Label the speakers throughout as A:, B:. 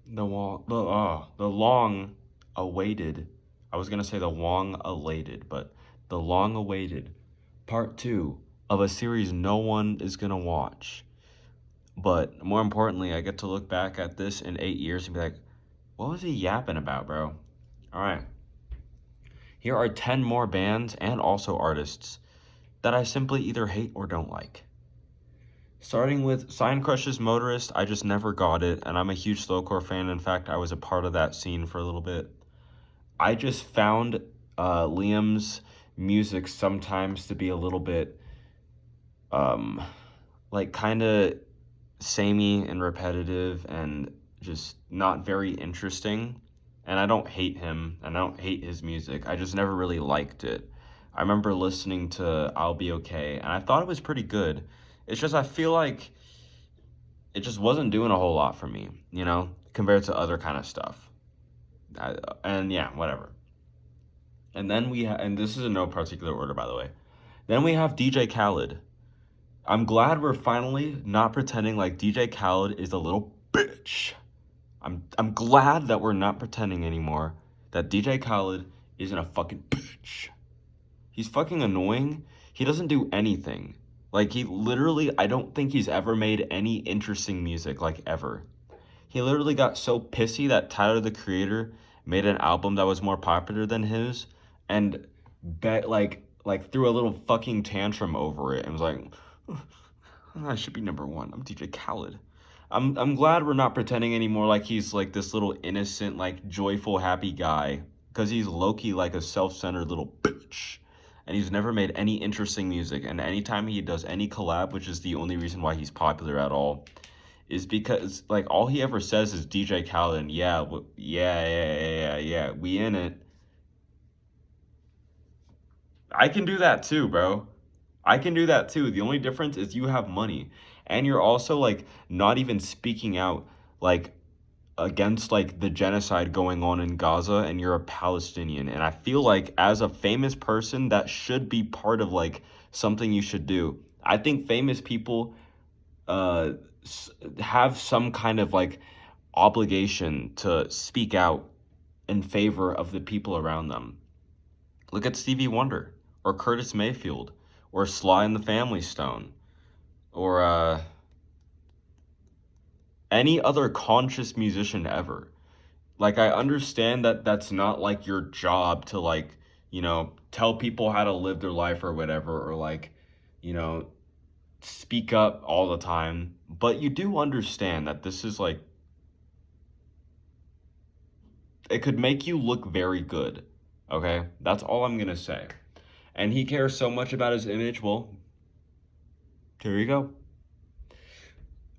A: the long awaited. I was gonna say the long elated, but the long awaited part two of a series no one is gonna watch. But more importantly, I get to look back at this in 8 years and be like, what was he yapping about, bro? All right. Here are 10 more bands and also artists that I simply either hate or don't like. Starting with Sign Crush's Motorist, I just never got it, and I'm a huge slowcore fan. In fact, I was a part of that scene for a little bit. I just found Liam's music sometimes to be a little bit, um, like kind of samey and repetitive and just not very interesting. And I don't hate him, and I don't hate his music. I just never really liked it. I remember listening to I'll Be Okay, and I thought it was pretty good. It's just I feel like it just wasn't doing a whole lot for me, compared to other kind of stuff. And yeah, whatever. And then and this is in no particular order, by the way. Then we have DJ Khaled. I'm glad we're finally not pretending like DJ Khaled is a little bitch. I'm glad that we're not pretending anymore that DJ Khaled isn't a fucking bitch. He's fucking annoying. He doesn't do anything. Like, he literally, I don't think he's ever made any interesting music, like, ever. He literally got so pissy that Tyler, the Creator, made an album that was more popular than his, and like threw a little fucking tantrum over it, and was like, I should be number one. I'm DJ Khaled. I'm glad we're not pretending anymore like he's like this little innocent, like joyful, happy guy, because he's low-key like a self-centered little bitch. And he's never made any interesting music. And anytime he does any collab, which is the only reason why he's popular at all, is because like all he ever says is DJ Khaled and yeah, we in it. I can do that too, bro. I can do that too. The only difference is you have money, and you're also like not even speaking out like against like the genocide going on in Gaza, and you're a Palestinian. And I feel like as a famous person that should be part of like something you should do. I think famous people uh have some kind of like obligation to speak out in favor of the people around them. Look at Stevie Wonder or Curtis Mayfield or Sly and the Family Stone or any other conscious musician ever. Like, I understand that that's not like your job to like, tell people how to live their life or whatever, or like, you know, speak up all the time. But you do understand that this is like, it could make you look very good. Okay? That's all I'm gonna say. And he cares so much about his image. Well, here you go.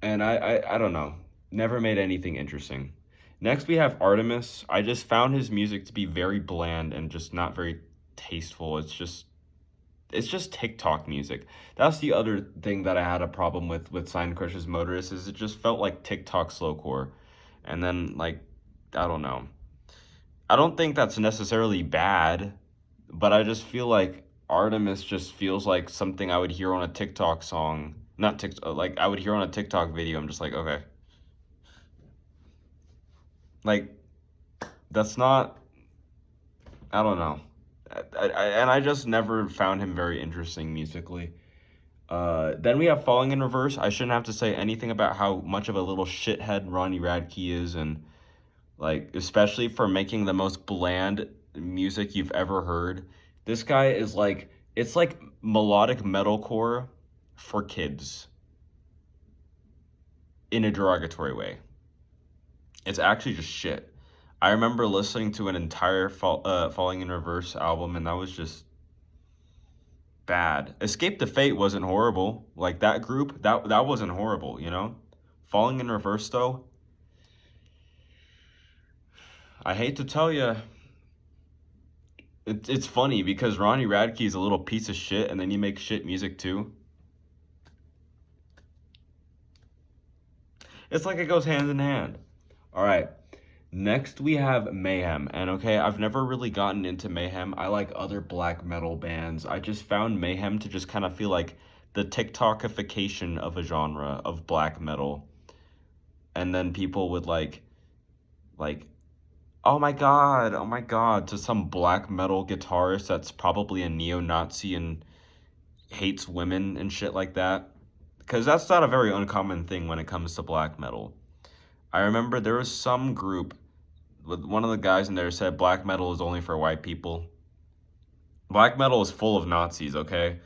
A: And I don't know. Never made anything interesting. Next we have Artemis. I just found his music to be very bland and just not very tasteful. It's just TikTok music. That's the other thing that I had a problem with Sign Crush's Motorist, is it just felt like TikTok slowcore. And then like, I don't know. I don't think that's necessarily bad, but I just feel like Artemis just feels like something I would hear on a TikTok song. Not TikTok, like I would hear on a TikTok video. I'm just like, okay. Like, that's not, I don't know. And I just never found him very interesting musically. Then we have Falling in Reverse. I shouldn't have to say anything about how much of a little shithead Ronnie Radke is, and like, especially for making the most bland music you've ever heard. This guy is like, it's like melodic metalcore for kids in a derogatory way. It's actually just shit. I remember listening to an entire Falling in Reverse album, and that was just bad. Escape the Fate wasn't horrible. Like, that group, that wasn't horrible. Falling in Reverse, though, I hate to tell you, it's funny because Ronnie Radke is a little piece of shit, and then you make shit music too. It's like it goes hand in hand. All right. Next, we have Mayhem. And okay, I've never really gotten into Mayhem. I like other black metal bands. I just found Mayhem to just kind of feel like the TikTokification of a genre of black metal. And then people would like Like, oh my god, to some black metal guitarist that's probably a neo-Nazi and hates women and shit like that. Because that's not a very uncommon thing when it comes to black metal. I remember there was some group with one of the guys in there said black metal is only for white people. Black metal is full of Nazis, okay?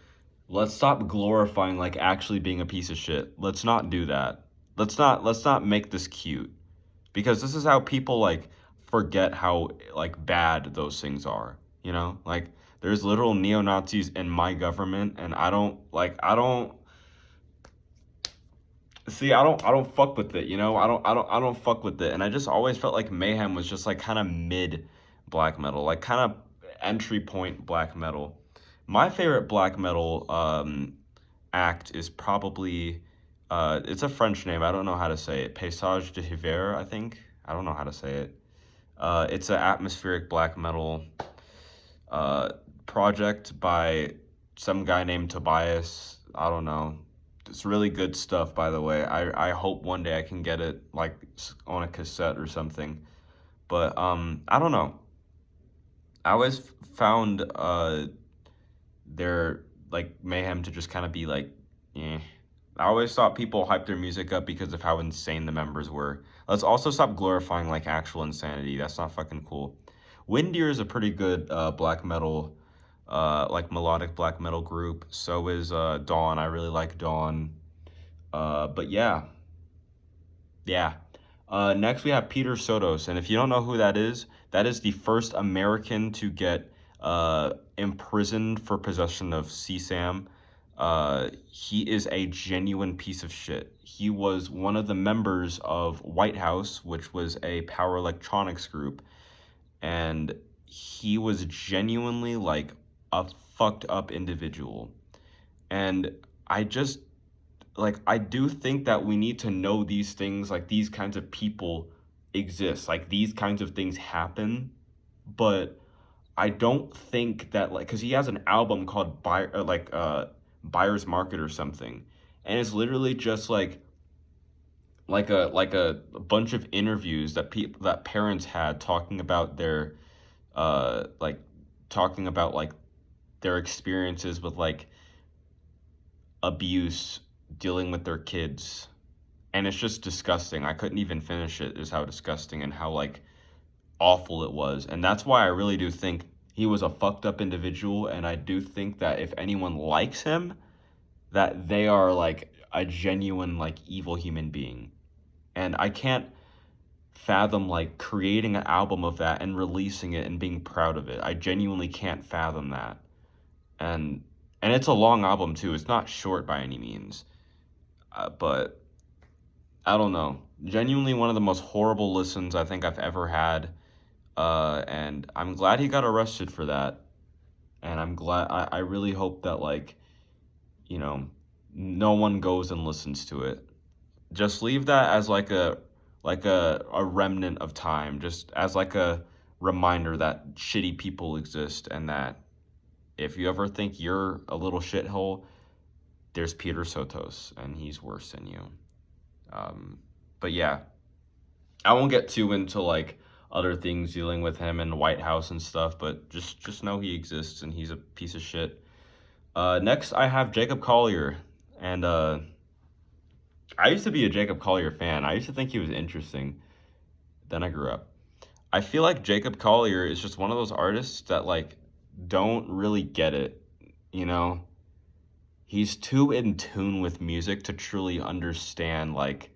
A: Let's stop glorifying like actually being a piece of shit. Let's not do that. Let's not make this cute. Because this is how people like forget how like bad those things are, you know? Like there's literal neo-Nazis in my government and I don't see I don't fuck with it, you know? I don't fuck with it. And I just always felt like Mayhem was just like kind of mid black metal, like kind of entry point black metal. My favorite black metal act is probably it's a French name. I don't know how to say it. Paysage de Hiver, I think. I don't know how to say it. It's an atmospheric black metal uh, project by some guy named Tobias. I don't know. It's really good stuff, by the way. I hope one day I can get it like on a cassette or something. But I don't know. I always found their like Mayhem to just kind of be like, eh. I always thought people hyped their music up because of how insane the members were. Let's also stop glorifying like actual insanity. That's not fucking cool. Windeer is a pretty good black metal, like melodic black metal group. So is Dawn. I really like Dawn. But yeah, yeah. Next we have Peter Sotos, and if you don't know who that is the first American to get imprisoned for possession of CSAM. He is a genuine piece of shit. He was one of the members of White House, which was a power electronics group, and he was genuinely like a fucked up individual. And I just like I do think that we need to know these things, like these kinds of people exist, like these kinds of things happen, but I don't think that like because he has an album called Buyer's Market or something, and it's literally just like a bunch of interviews that people that parents had talking about their like talking about like their experiences with like abuse dealing with their kids, and it's just disgusting. I couldn't even finish it. Is how disgusting and how like awful it was. And that's why I really do think he was a fucked up individual. And I do think that if anyone likes him, that they are like a genuine, like evil human being. And I can't fathom like creating an album of that and releasing it and being proud of it. I genuinely can't fathom that. And it's a long album too. It's not short by any means. But I don't know. Genuinely one of the most horrible listens I think I've ever had. And I'm glad he got arrested for that. And I'm glad, I really hope that, like, you know, no one goes and listens to it. Just leave that as like a remnant of time, just as like a reminder that shitty people exist and that if you ever think you're a little shithole, there's Peter Sotos and he's worse than you. But yeah, I won't get too into like other things dealing with him and White House and stuff, but just know he exists and he's a piece of shit. Next I have Jacob Collier, and I used to be a Jacob Collier fan. I used to think he was interesting. Then I grew up. I feel like Jacob Collier is just one of those artists that like don't really get it, you know? He's too in tune with music to truly understand like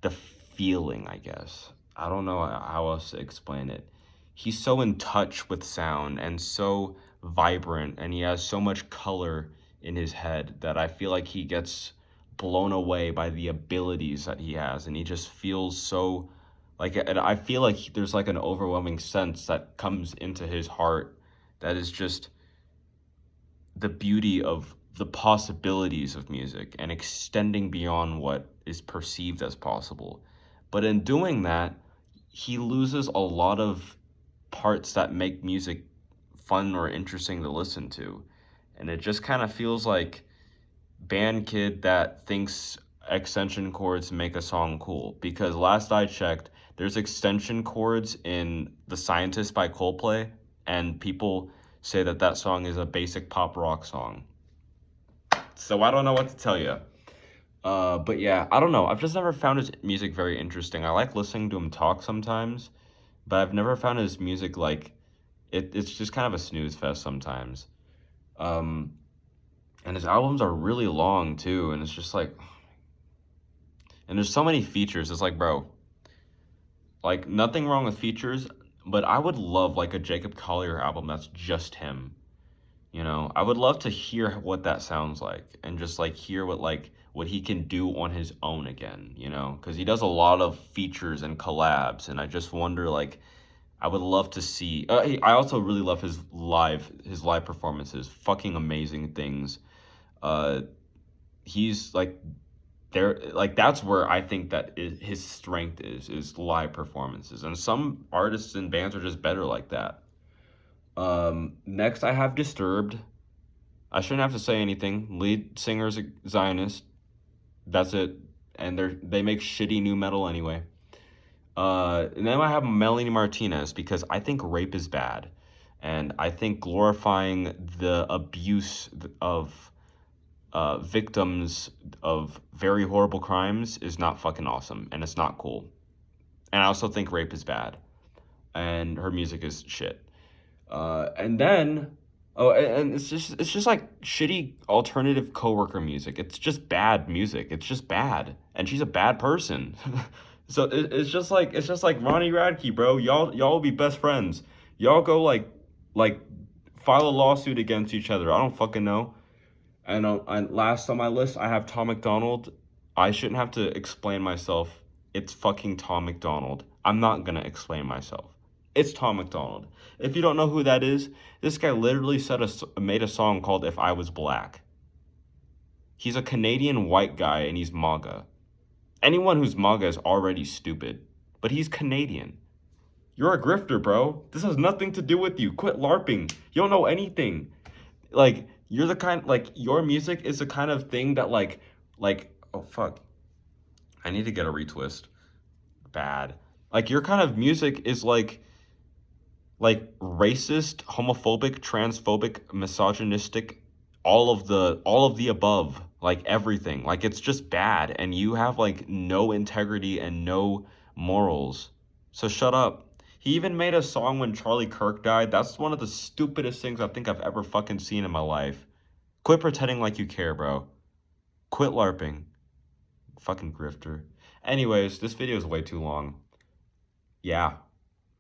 A: the feeling, I guess. I don't know how else to explain it. He's so in touch with sound and so vibrant, and he has so much color in his head that I feel like he gets blown away by the abilities that he has, and he just feels so like, and I feel like there's like an overwhelming sense that comes into his heart that is just the beauty of the possibilities of music and extending beyond what is perceived as possible. But in doing that, he loses a lot of parts that make music fun or interesting to listen to. And it just kind of feels like band kid that thinks extension chords make a song cool. Because last I checked, there's extension chords in The Scientist by Coldplay, and people say that that song is a basic pop rock song. So I don't know what to tell you. But yeah, I don't know. I've just never found his music very interesting. I like listening to him talk sometimes, but I've never found his music like it's just kind of a snooze fest sometimes. Um, and his albums are really long too, and it's just like, and there's so many features. It's like, bro, like nothing wrong with features, but I would love like a Jacob Collier album that's just him. You know, I would love to hear what that sounds like and just like hear what he can do on his own again, you know, because he does a lot of features and collabs, and I just wonder like I would love to see. I also really love his live performances, fucking amazing things. Uh, he's like there, like that's where I think that his strength is live performances, and some artists and bands are just better like that. Next I have Disturbed. I shouldn't have to say anything. Lead singer's a Zionist. That's it. And they make shitty new metal anyway. And then I have Melanie Martinez because I think rape is bad, and I think glorifying the abuse of victims of very horrible crimes is not fucking awesome, and it's not cool. And I also think rape is bad, and her music is shit. And then, oh, and it's just like shitty alternative coworker music. It's just bad music. It's just bad, and she's a bad person. So it's just like Ronnie Radke, bro. Y'all will be best friends. Y'all go like file a lawsuit against each other. I don't fucking know. And last on my list, I have Tom McDonald. I shouldn't have to explain myself. It's fucking Tom McDonald. I'm not gonna explain myself. It's Tom McDonald. If you don't know who that is, this guy literally made a song called "If I Was Black." He's a Canadian white guy, and he's MAGA. Anyone who's MAGA is already stupid, but he's Canadian. You're a grifter, bro. This has nothing to do with you. Quit LARPing. You don't know anything. Like, you're the kind, like, your music is the kind of thing that, oh, fuck. I need to get a retwist. Bad. Like, your kind of music is like racist, homophobic, transphobic, misogynistic, all of the above, like everything. Like it's just bad, and you have like no integrity and no morals. So shut up. He even made a song when Charlie Kirk died. That's one of the stupidest things I think I've ever fucking seen in my life. Quit pretending like you care, bro. Quit LARPing. Fucking grifter. Anyways, this video is way too long. Yeah.